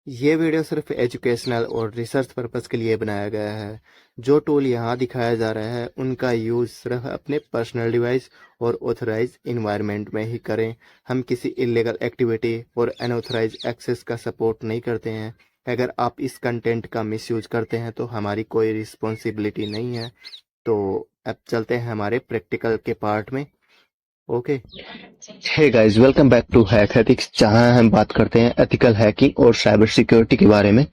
ये वीडियो सिर्फ एजुकेशनल और रिसर्च पर्पस के लिए बनाया गया है। जो टूल यहाँ दिखाया जा रहा है उनका यूज़ सिर्फ अपने पर्सनल डिवाइस और ऑथराइज इन्वायरमेंट में ही करें। हम किसी इलीगल एक्टिविटी और अनऑथराइज एक्सेस का सपोर्ट नहीं करते हैं। अगर आप इस कंटेंट का मिसयूज करते हैं तो हमारी कोई रिस्पॉन्सिबिलिटी नहीं है। तो अब चलते हैं हमारे प्रैक्टिकल के पार्ट में। Okay. Hey guys, welcome back to Hack Ethics, जहां हम बात करते हैं एथिकल हैकिंग और साइबर सिक्योरिटी के बारे में।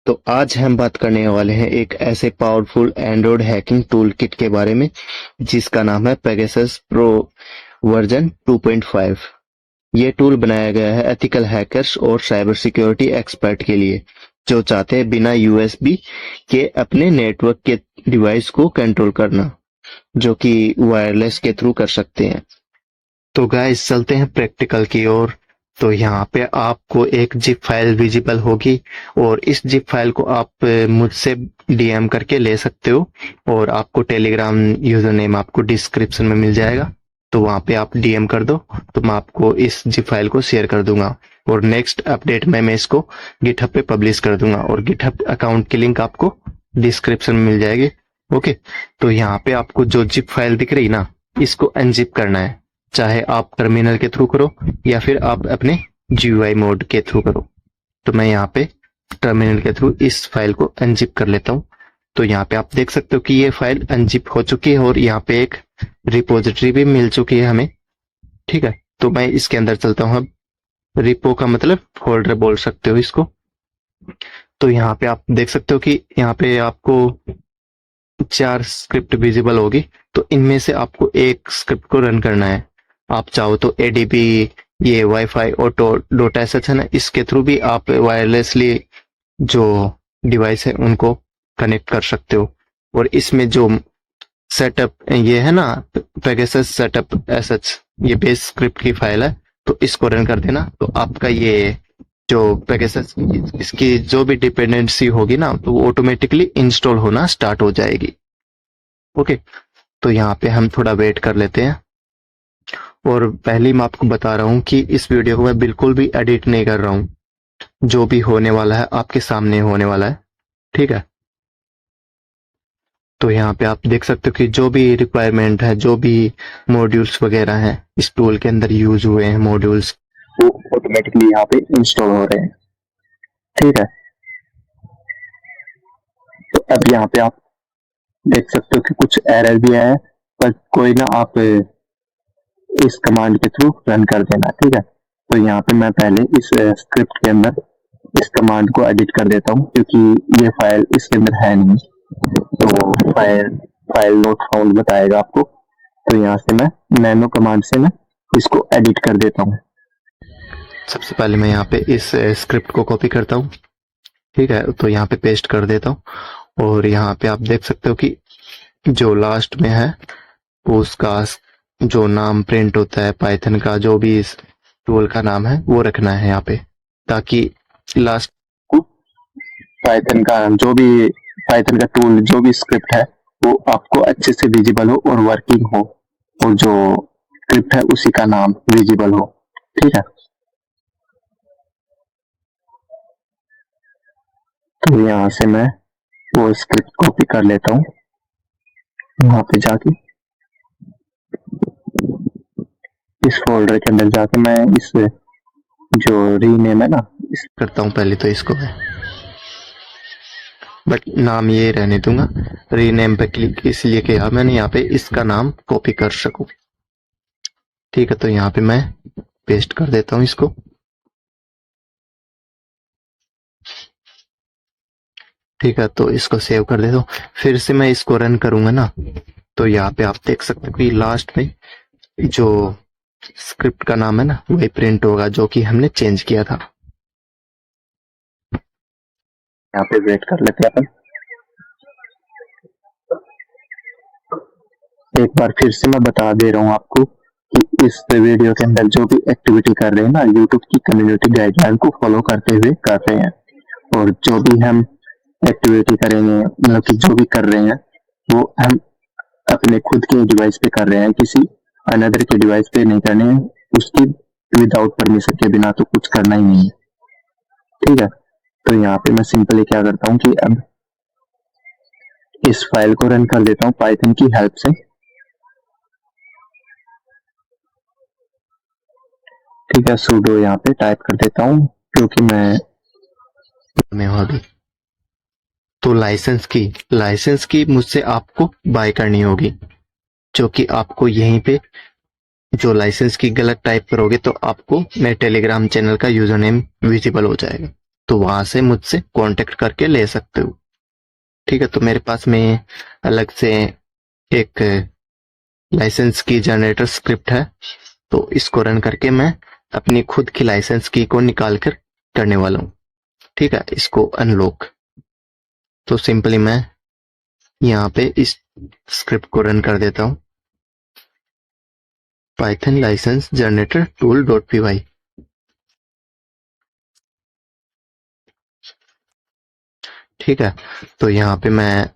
तो आज हम बात करने वाले हैं एक ऐसे powerful Android hacking tool kit के बारे में जिसका नाम है पेगासस प्रो वर्जन 2.5। ये टूल बनाया गया है एथिकल हैकर्स और साइबर सिक्योरिटी एक्सपर्ट के लिए जो चाहते हैं बिना यूएसबी के अपने नेटवर्क के डिवाइस को कंट्रोल करना, जो कि वायरलेस के थ्रू कर सकते हैं। तो गाइस चलते हैं प्रैक्टिकल की ओर। तो यहाँ पे आपको एक जिप फाइल विजिबल होगी और इस जिप फाइल को आप मुझसे डीएम करके ले सकते हो और आपको टेलीग्राम यूजर नेम आपको डिस्क्रिप्शन में मिल जाएगा। तो वहाँ पे आप डीएम कर दो तो मैं आपको इस जिप फाइल को शेयर कर दूंगा और नेक्स्ट अपडेट में मैं इसको गिटहब पे पब्लिश कर दूंगा और गिटहब अकाउंट की लिंक आपको डिस्क्रिप्शन में मिल जाएगी। ओके। तो यहाँ पे आपको जो जिप फाइल दिख रही ना, इसको अनजिप करना है, चाहे आप टर्मिनल के थ्रू करो या फिर आप अपने जीयूआई मोड के थ्रू करो। तो मैं यहाँ पे टर्मिनल के थ्रू इस फाइल को अनजिप कर लेता हूँ। तो यहाँ पे आप देख सकते हो कि ये फाइल अनजिप हो चुकी है और यहाँ पे एक रिपोजिटरी भी मिल चुकी है हमें। ठीक है, तो मैं इसके अंदर चलता हूँ। अब रिपो का मतलब फोल्डर बोल सकते हो इसको। तो यहाँ पे आप देख सकते हो कि यहाँ पे आपको 4 स्क्रिप्ट विजिबल होगी। तो इनमें से आपको एक स्क्रिप्ट को रन करना है। आप चाहो तो एडीबी, ये वाईफाई ऑटो डॉट एसएच है ना, इसके थ्रू भी आप वायरलेसली जो डिवाइस है उनको कनेक्ट कर सकते हो। और इसमें जो सेटअप ये है ना, पेगासस सेटअप एसएच, ये बेस स्क्रिप्ट की फाइल है। तो इसको रन कर देना तो आपका ये जो पेगासस इसकी जो भी डिपेंडेंसी होगी ना, तो वो ऑटोमेटिकली इंस्टॉल होना स्टार्ट हो जाएगी। ओके। तो यहाँ पे हम थोड़ा वेट कर लेते हैं। और पहले मैं आपको बता रहा हूँ कि इस वीडियो को मैं बिल्कुल भी एडिट नहीं कर रहा हूँ। जो भी होने वाला है आपके सामने होने वाला है। ठीक है। तो यहाँ पे आप देख सकते हो कि जो भी रिक्वायरमेंट है, जो भी मॉड्यूल्स वगैरह हैं इस टूल के अंदर यूज हुए हैं मॉड्यूल्स, वो ऑटोमेटिकली यहाँ पे इंस्टॉल हो रहे हैं। ठीक है। तो अब यहाँ पे आप देख सकते हो कि कुछ एरर भी आए हैं, पर कोई ना, आप इस कमांड के थ्रू रन कर देना। ठीक है। तो यहाँ पे मैं पहले इस स्क्रिप्ट के अंदर इस कमांड को एडिट कर देता हूँ क्योंकि ये फाइल इसके अंदर है नहीं। तो फाइल नॉट फाउंड बताएगा आपको। तो यहाँ से मैं नैनो कमांड से मैं इसको एडिट कर देता हूँ। सबसे पहले मैं यहाँ पे इस स्क्रिप्ट को कॉपी करता हूँ। ठीक है। तो यहाँ पे पेस्ट कर देता हूँ और यहाँ पे आप देख सकते हो कि जो लास्ट में है वो उसका जो नाम प्रिंट होता है, पाइथन का जो भी इस टूल का नाम है वो रखना है यहाँ पे, ताकि लास्ट को पाइथन का टूल जो भी स्क्रिप्ट है वो आपको अच्छे से विजिबल हो और वर्किंग हो, और जो स्क्रिप्ट है उसी का नाम विजिबल हो। ठीक है। तो यहाँ से मैं वो स्क्रिप्ट कॉपी कर लेता हूँ। वहां पे जाके इस फोल्डर के अंदर जाके मैं इस जो रीनेम है ना, इस करता हूँ पहले तो इसको मैं, बट नाम ये रहने दूंगा। रीनेम पे क्लिक इसलिए किया मैंने यहाँ पे इसका नाम कॉपी कर सकूं। ठीक है। तो यहाँ पे मैं पेस्ट कर देता हूँ इसको। ठीक है। तो इसको सेव कर देता हूँ। फिर से मैं इसको रन करूंगा ना, तो यहाँ पे आप देख सकते हो कि लास्ट में जो स्क्रिप्ट का नाम है ना वही प्रिंट होगा जो कि हमने चेंज किया था। यहाँ पे वेट कर लेते हैं अपन। एक बार फिर से मैं बता दे रहा हूँ आपको कि इस वीडियो के अंदर जो भी एक्टिविटी कर रहे हैं ना, यूट्यूब की कम्युनिटी गाइडलाइन को फॉलो करते हुए कर रहे हैं। और जो भी हम एक्टिविटी करेंगे, मतलब कि जो भी कर रहे हैं वो हम अपने खुद के डिवाइस पे कर रहे हैं, किसी अनदर के डिवाइस पे नहीं करने हैं। उसकी विदाउट परमिशन के बिना तो कुछ करना ही नहीं है। ठीक है। तो यहाँ पे मैं सिंपली क्या करता हूँ कि अब इस फाइल को रन कर देता हूँ पाइथन की हेल्प से। ठीक है, sudo यहाँ पे टाइप कर देता हूँ क्योंकि मैं हूं अभी। तो लाइसेंस की मुझसे आपको बाय करनी होगी, जो कि आपको यहीं पे जो लाइसेंस की गलत टाइप करोगे तो आपको मेरे टेलीग्राम चैनल का यूजर नेम विजिबल हो जाएगा, तो वहां से मुझसे कांटेक्ट करके ले सकते हो। ठीक है, तो मेरे पास में अलग से एक लाइसेंस की जनरेटर स्क्रिप्ट है, तो इसको रन करके मैं अपनी खुद की लाइसेंस की को निकाल कर करने वाला हूँ। ठीक है, इसको अनलॉक। तो सिंपली मैं यहाँ पे इस स्क्रिप्ट को रन कर देता हूँ, Python license generator tool dot py। ठीक है, तो यहाँ पे मैं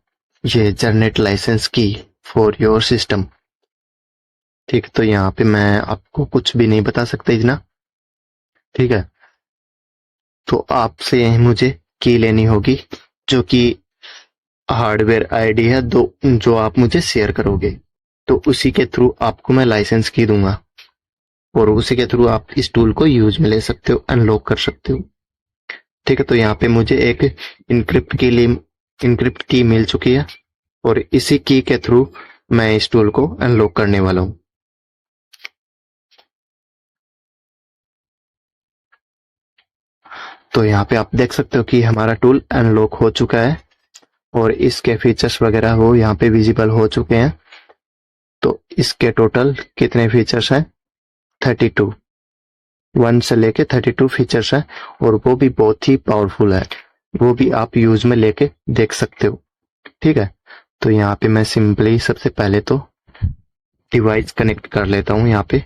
ये generate license key for your system. ठीक है, तो यहाँ पे मैं आपको कुछ भी नहीं बता सकता इतना। ठीक है, तो आपसे मुझे की लेनी होगी, जो कि हार्डवेयर आईडी है दो, जो आप मुझे शेयर करोगे, तो उसी के थ्रू आपको मैं लाइसेंस की दूंगा और उसी के थ्रू आप इस टूल को यूज में ले सकते हो, अनलॉक कर सकते हो। ठीक है, तो यहाँ पे मुझे एक इनक्रिप्ट की मिल चुकी है और इसी की के थ्रू मैं इस टूल को अनलॉक करने वाला हूँ। तो यहाँ पे आप देख सकते हो कि हमारा टूल अनलॉक हो चुका है और इसके फीचर्स वगैरह वो यहाँ पे विजिबल हो चुके हैं। तो इसके टोटल कितने फीचर्स हैं? 32, 1 से लेके 32 फीचर्स है और वो भी बहुत ही पावरफुल है, वो भी आप यूज में लेके देख सकते हो। ठीक है, तो यहाँ पे मैं सिंपली सबसे पहले तो डिवाइस कनेक्ट कर लेता हूँ यहाँ पे,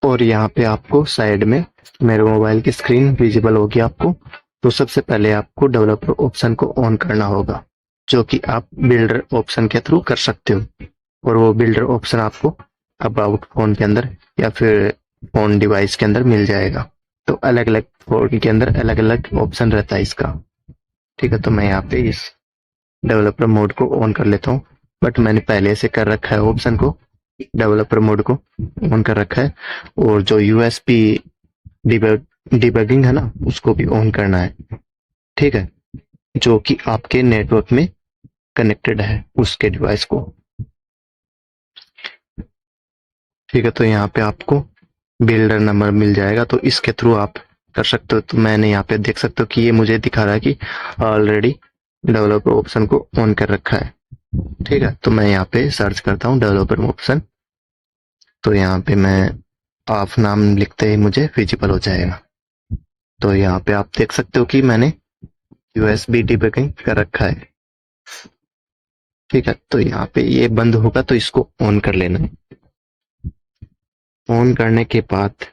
और यहाँ पे आपको साइड में मेरे मोबाइल की स्क्रीन विजिबल होगी आपको। तो सबसे पहले आपको डेवलपर ऑप्शन को ऑन करना होगा, जो कि आप बिल्डर ऑप्शन के थ्रू कर सकते हो, और वो बिल्डर ऑप्शन आपको अबाउट फोन के अंदर या फिर फोन डिवाइस के अंदर मिल जाएगा। तो अलग अलग फोन के अंदर अलग अलग ऑप्शन रहता है इसका। ठीक है, तो मैं यहाँ पे इस डेवलपर मोड को ऑन कर लेता हूँ, बट मैंने पहले से कर रखा है ऑप्शन को, डेवलपर मोड को ऑन कर रखा है, और जो यूएसपी डिबगिंग है ना, उसको भी ऑन करना है। ठीक है, जो कि आपके नेटवर्क में कनेक्टेड है उसके डिवाइस को। ठीक है, तो यहाँ पे आपको बिल्डर नंबर मिल जाएगा, तो इसके थ्रू आप कर सकते हो। तो मैंने यहाँ पे देख सकते हो कि ये मुझे दिखा रहा है कि ऑलरेडी डेवलपर ऑप्शन को ऑन कर रखा है। ठीक है, तो मैं यहाँ पे सर्च करता हूँ डेवलपर ऑप्शन, तो यहाँ पे मैं ऑफ नाम लिखते ही मुझे विजिबल हो जाएगा। तो यहाँ पे आप देख सकते हो कि मैंने यूएसबी डिबगिंग कर रखा है। ठीक है, तो यहाँ पे ये बंद होगा तो इसको ऑन कर लेना है। ऑन करने के बाद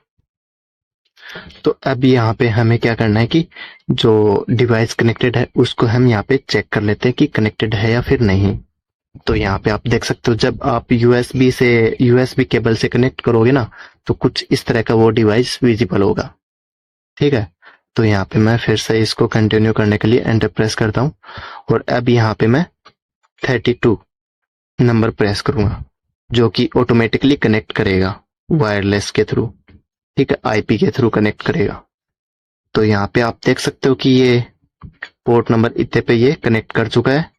तो अब यहाँ पे हमें क्या करना है कि जो डिवाइस कनेक्टेड है उसको हम यहाँ पे चेक कर लेते हैं कि कनेक्टेड है या फिर नहीं। तो यहाँ पे आप देख सकते हो जब आप यूएसबी केबल से कनेक्ट करोगे ना, तो कुछ इस तरह का वो डिवाइस विजिबल होगा। ठीक है, तो यहाँ पे मैं फिर से इसको कंटिन्यू करने के लिए एंटर प्रेस करता हूँ, और अब यहाँ पे मैं 32 नंबर प्रेस करूंगा, जो कि ऑटोमेटिकली कनेक्ट करेगा वायरलेस के थ्रू। ठीक है, आईपी के थ्रू कनेक्ट करेगा। तो यहाँ पे आप देख सकते हो कि ये पोर्ट नंबर इतने पे ये कनेक्ट कर चुका है,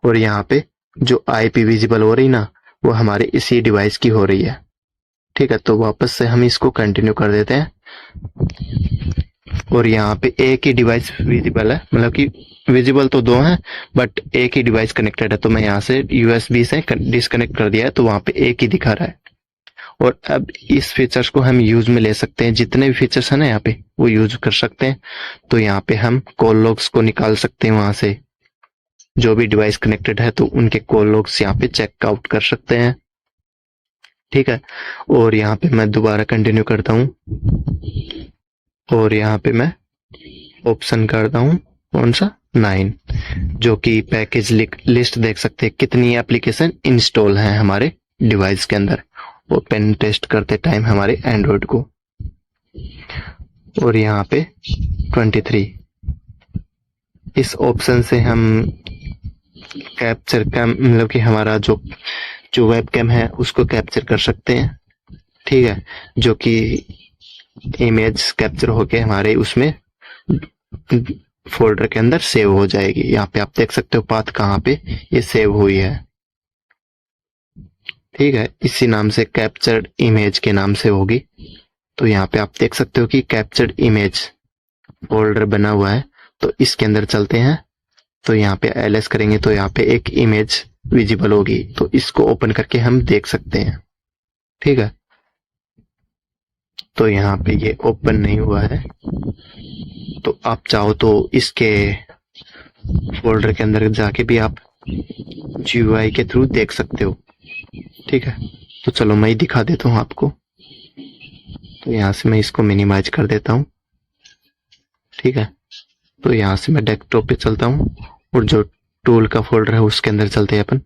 और यहाँ पे जो आईपी विजिबल हो रही ना, वो हमारे इसी डिवाइस की हो रही है। ठीक है, तो वापस से हम इसको कंटिन्यू कर देते हैं, और यहाँ पे एक ही डिवाइस विजिबल है, मतलब कि विजिबल तो दो हैं बट एक ही डिवाइस कनेक्टेड है। तो मैं यहाँ से यूएसबी से डिस्कनेक्ट कर दिया है, तो वहां पे एक ही दिखा रहा है। और अब इस फीचर्स को हम यूज में ले सकते हैं, जितने भी फीचर्स है ना यहाँ पे वो यूज कर सकते हैं। तो यहाँ पे हम कॉल लॉग्स को निकाल सकते हैं, वहां से जो भी डिवाइस कनेक्टेड है तो उनके कॉल लॉग्स यहाँ पे चेकआउट कर सकते हैं। ठीक है, और यहाँ पे मैं दोबारा कंटिन्यू करता हूँ, और यहाँ पे मैं ऑप्शन करता हूँ कौन सा 9, जो कि पैकेज लिस्ट देख सकते हैं कितनी एप्लीकेशन इंस्टॉल है हमारे डिवाइस के अंदर, ओपन टेस्ट करते टाइम हमारे एंड्रॉइड को। और यहाँ पे 23। इस ऑप्शन से हम कैप्चर का मतलब कि हमारा जो वेब कैम है उसको कैप्चर कर सकते हैं, ठीक है, जो कि इमेज कैप्चर होके हमारे उसमें फोल्डर के अंदर सेव हो जाएगी। यहाँ पे आप देख सकते हो पाथ कहाँ पे ये सेव हुई है, ठीक है, इसी नाम से कैप्चर्ड इमेज के नाम से होगी। तो यहाँ पे आप देख सकते हो कि कैप्चर्ड इमेज फोल्डर बना हुआ है। तो इसके अंदर चलते हैं, तो यहाँ पे ls करेंगे तो यहाँ पे एक इमेज विजिबल होगी, तो इसको ओपन करके हम देख सकते हैं, ठीक है। तो यहाँ पे ये ओपन नहीं हुआ है, तो आप चाहो तो इसके फोल्डर के अंदर जाके भी आप GUI के थ्रू देख सकते हो, ठीक है। तो चलो मैं दिखा देता हूँ आपको। तो यहाँ से मैं इसको मिनिमाइज कर देता हूँ, ठीक है। तो यहाँ से मैं डेस्कटॉप पे चलता हूँ और जो टूल का फोल्डर है उसके अंदर चलते हैं अपन।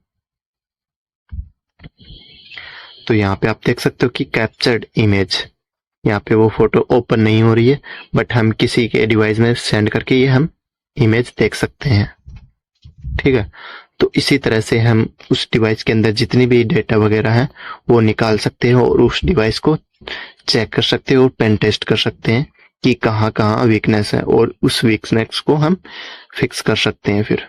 तो यहाँ पे आप देख सकते हो कि कैप्चर्ड इमेज, यहाँ पे वो फोटो ओपन नहीं हो रही है, बट हम किसी के डिवाइस में सेंड करके ये हम इमेज देख सकते हैं, ठीक है। तो इसी तरह से हम उस डिवाइस के अंदर जितनी भी डेटा वगैरह है वो निकाल सकते हैं और उस डिवाइस को चेक कर सकते हैं और पेन टेस्ट कर सकते हैं कि कहाँ कहाँ वीकनेस है, और उस वीकनेस को हम फिक्स कर सकते हैं फिर।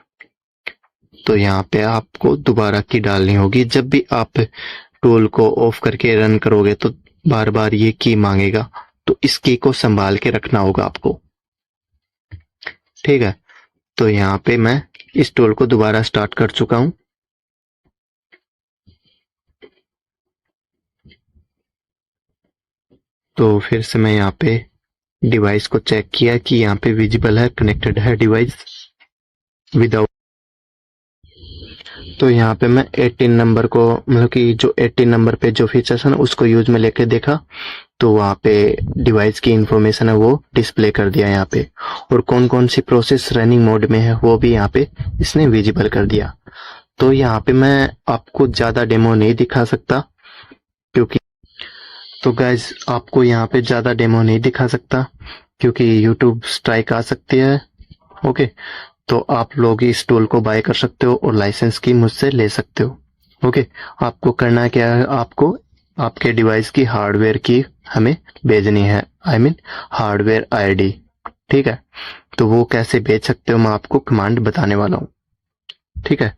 तो यहाँ पे आपको दोबारा की डालनी होगी। जब भी आप टूल को ऑफ करके रन करोगे तो बार बार ये की मांगेगा, तो इस की को संभाल के रखना होगा आपको, ठीक है। तो यहाँ पे मैं इस टूल को दोबारा स्टार्ट कर चुका हूं। तो फिर से मैं यहाँ पे डिवाइस को चेक किया कि यहाँ पे विजिबल है, कनेक्टेड है डिवाइस विदाउट। तो यहाँ पे मैं 18 नंबर को मतलब कि जो 18 नंबर पे जो फीचर्स है ना उसको यूज में लेके देखा, तो वहाँ पे डिवाइस की इंफॉर्मेशन है वो डिस्प्ले कर दिया यहाँ पे, और कौन कौन सी प्रोसेस रनिंग मोड में है वो भी यहाँ पे इसने विजिबल कर दिया। तो यहाँ पे मैं आपको ज्यादा डेमो नहीं दिखा सकता क्योंकि तो गाइज आपको यहाँ पे ज्यादा डेमो नहीं दिखा सकता क्योंकि यूट्यूब स्ट्राइक आ सकती है, ओके। तो आप लोग इस टूल को बाय कर सकते हो और लाइसेंस की मुझसे ले सकते हो, ओके। आपको करना क्या है, आपको आपके डिवाइस की हार्डवेयर की हमें भेजनी है, आई मीन हार्डवेयर ID, ठीक है। तो वो कैसे भेज सकते हो मैं आपको कमांड बताने वाला हूँ, ठीक है।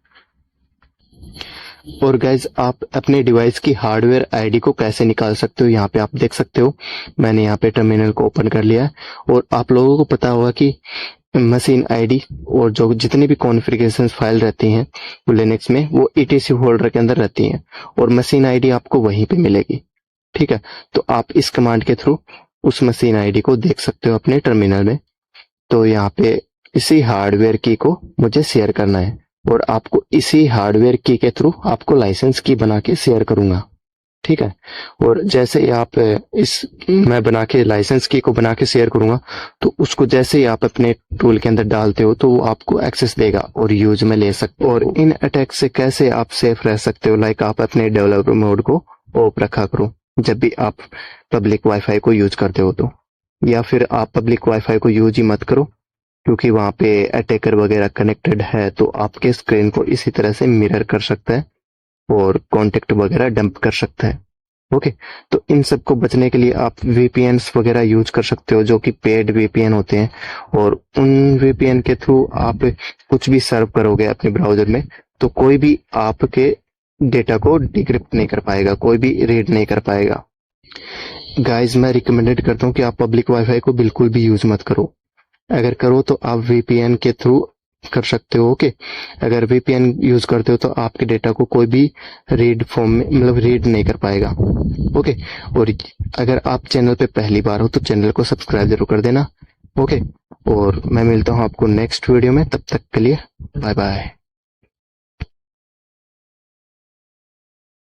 और गाइज आप अपने डिवाइस की हार्डवेयर ID को कैसे निकाल सकते हो, यहाँ पे आप देख सकते हो मैंने यहाँ पे टर्मिनल को ओपन कर लिया है। और आप लोगों को पता होगा कि मशीन ID और जो जितनी भी कॉन्फ़िगरेशन फाइल रहती हैं लिनक्स में वो etc फोल्डर के अंदर रहती हैं, और मशीन ID आपको वहीं पे मिलेगी, ठीक है। तो आप इस कमांड के थ्रू उस मशीन ID को देख सकते हो अपने टर्मिनल में। तो यहाँ पे इसी हार्डवेयर की को मुझे शेयर करना है और आपको इसी हार्डवेयर की के थ्रू आपको लाइसेंस की बना के शेयर करूंगा, ठीक है। और जैसे ही आप मैं बना के लाइसेंस की को बना के शेयर करूंगा, तो उसको जैसे ही आप अपने टूल के अंदर डालते हो तो वो आपको एक्सेस देगा और यूज में ले सकते हो। और इन अटैक से कैसे आप सेफ रह सकते हो, लाइक आप अपने डेवलपर मोड को ऑफ रखा करो जब भी आप पब्लिक वाईफाई को यूज करते हो, तो या फिर आप पब्लिक वाईफाई को यूज ही मत करो क्योंकि वहां पे अटैकर वगैरह कनेक्टेड है, तो आपके स्क्रीन को इसी तरह से मिरर कर सकता है और कॉन्टेक्ट वगैरह डंप कर सकता है, ओके। तो इन सब को बचने के लिए आप VPNs वगैरह यूज कर सकते हो जो कि पेड VPN होते हैं, और उन VPN के थ्रू आप कुछ भी सर्व करोगे अपने ब्राउजर में तो कोई भी आपके डेटा को डिक्रिप्ट नहीं कर पाएगा, कोई भी रीड नहीं कर पाएगा। गाइज मैं रिकमेंडेड करता हूँ कि आप पब्लिक वाईफाई को बिल्कुल भी यूज मत करो, अगर करो तो आप VPN के थ्रू कर सकते हो, ओके। अगर VPN यूज करते हो तो आपके डेटा को कोई भी रीड फॉर्म में मतलब रीड नहीं कर पाएगा, ओके। और अगर आप चैनल पे पहली बार हो तो चैनल को सब्सक्राइब जरूर कर देना, ओके। और मैं मिलता हूँ आपको नेक्स्ट वीडियो में, तब तक के लिए बाय बाय।